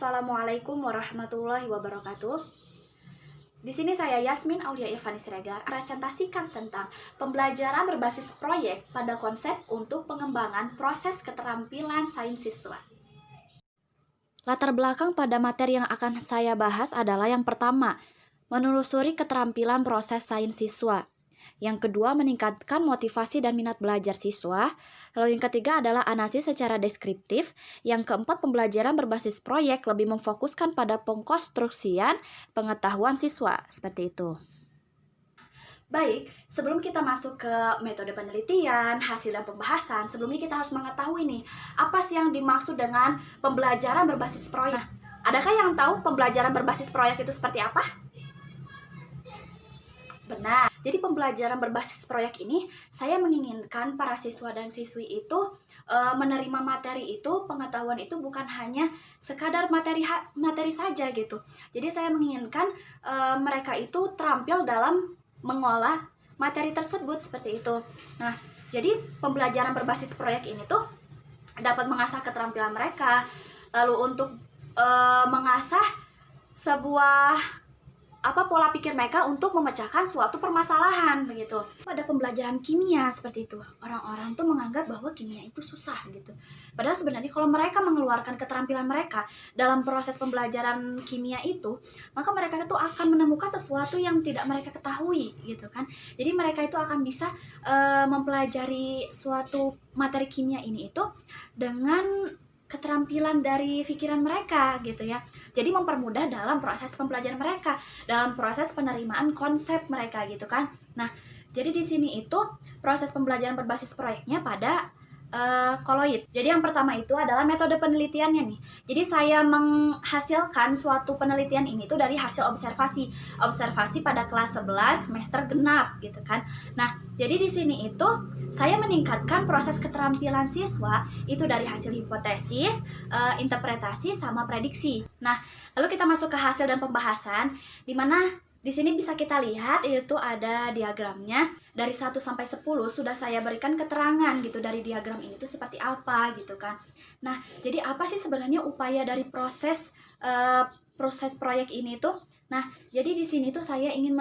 Assalamualaikum warahmatullahi wabarakatuh. Di sini saya Yasmin Aulia Irfani Siregar presentasikan tentang pembelajaran berbasis proyek pada konsep untuk pengembangan proses keterampilan sains siswa. Latar belakang pada materi yang akan saya bahas adalah yang pertama, menelusuri keterampilan proses sains siswa. Yang kedua, meningkatkan motivasi dan minat belajar siswa. Lalu yang ketiga adalah analisis secara deskriptif. Yang keempat, pembelajaran berbasis proyek lebih memfokuskan pada pengkonstruksian pengetahuan siswa. Seperti itu. Baik, sebelum kita masuk ke metode penelitian, hasil dan pembahasan, sebelumnya kita harus mengetahui nih, apa sih yang dimaksud dengan pembelajaran berbasis proyek? Nah, adakah yang tahu pembelajaran berbasis proyek itu seperti apa? Benar. Jadi pembelajaran berbasis proyek ini, saya menginginkan para siswa dan siswi itu menerima materi itu, pengetahuan itu bukan hanya sekadar materi saja gitu. Jadi saya menginginkan mereka itu terampil dalam mengolah materi tersebut seperti itu. Nah, jadi pembelajaran berbasis proyek ini tuh dapat mengasah keterampilan mereka, lalu untuk mengasah sebuah pola pikir mereka untuk memecahkan suatu permasalahan begitu. Pada pembelajaran kimia seperti itu, orang-orang tuh menganggap bahwa kimia itu susah gitu. Padahal sebenarnya kalau mereka mengeluarkan keterampilan mereka dalam proses pembelajaran kimia itu, maka mereka itu akan menemukan sesuatu yang tidak mereka ketahui gitu kan. Jadi mereka itu akan bisa mempelajari suatu materi kimia ini itu dengan keterampilan dari pikiran mereka gitu ya. Jadi mempermudah dalam proses pembelajaran mereka, dalam proses penerimaan konsep mereka gitu kan. Nah, jadi di sini itu proses pembelajaran berbasis proyeknya pada koloid. Jadi yang pertama itu adalah metode penelitiannya nih. Jadi saya menghasilkan suatu penelitian ini tuh dari hasil observasi pada kelas 11 semester genap gitu kan. Nah, jadi di sini itu saya meningkatkan proses keterampilan siswa itu dari hasil hipotesis, interpretasi sama prediksi. Nah, lalu kita masuk ke hasil dan pembahasan, di mana di sini bisa kita lihat itu ada diagramnya. Dari 1 sampai 10 sudah saya berikan keterangan gitu dari diagram ini tuh seperti apa gitu kan. Nah, jadi apa sih sebenarnya upaya dari proses proyek ini tuh? Nah, jadi di sini tuh saya ingin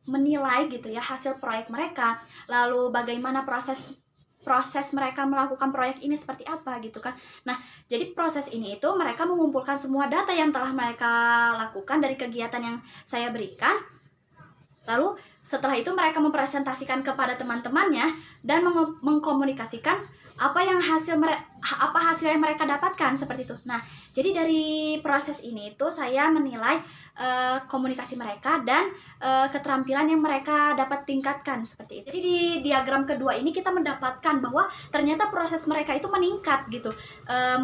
menilai gitu ya hasil proyek mereka, lalu bagaimana proses mereka melakukan proyek ini seperti apa gitu kan. Nah, jadi proses ini itu mereka mengumpulkan semua data yang telah mereka lakukan dari kegiatan yang saya berikan. Lalu setelah itu mereka mempresentasikan kepada teman-temannya dan mengkomunikasikan apa hasil yang mereka dapatkan seperti itu. Nah, jadi dari proses ini itu saya menilai komunikasi mereka dan keterampilan yang mereka dapat tingkatkan seperti itu. Jadi di diagram kedua ini kita mendapatkan bahwa ternyata proses mereka itu meningkat gitu.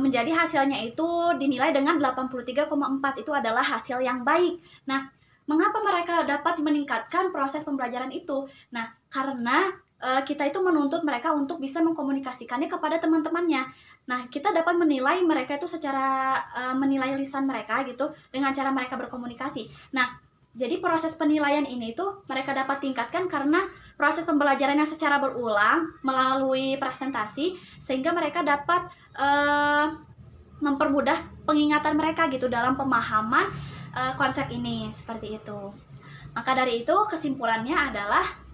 Menjadi hasilnya itu dinilai dengan 83,4, itu adalah hasil yang baik. Nah, mengapa mereka dapat meningkatkan proses pembelajaran itu? Nah, karena kita itu menuntut mereka untuk bisa mengkomunikasikannya kepada teman-temannya. Nah, kita dapat menilai mereka itu secara menilai lisan mereka gitu dengan cara mereka berkomunikasi. Nah, jadi proses penilaian ini tuh mereka dapat tingkatkan karena proses pembelajarannya secara berulang melalui presentasi, sehingga mereka dapat mempermudah pengingatan mereka gitu dalam pemahaman konsep ini seperti itu. Maka dari itu kesimpulannya adalah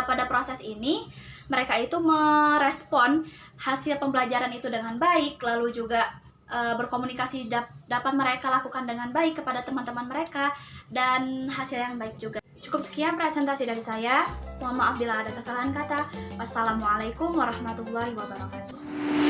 pada proses ini mereka itu merespon hasil pembelajaran itu dengan baik, lalu juga berkomunikasi dapat mereka lakukan dengan baik kepada teman-teman mereka dan hasil yang baik juga. Cukup sekian presentasi dari saya. Mohon maaf bila ada kesalahan kata. Wassalamualaikum warahmatullahi wabarakatuh.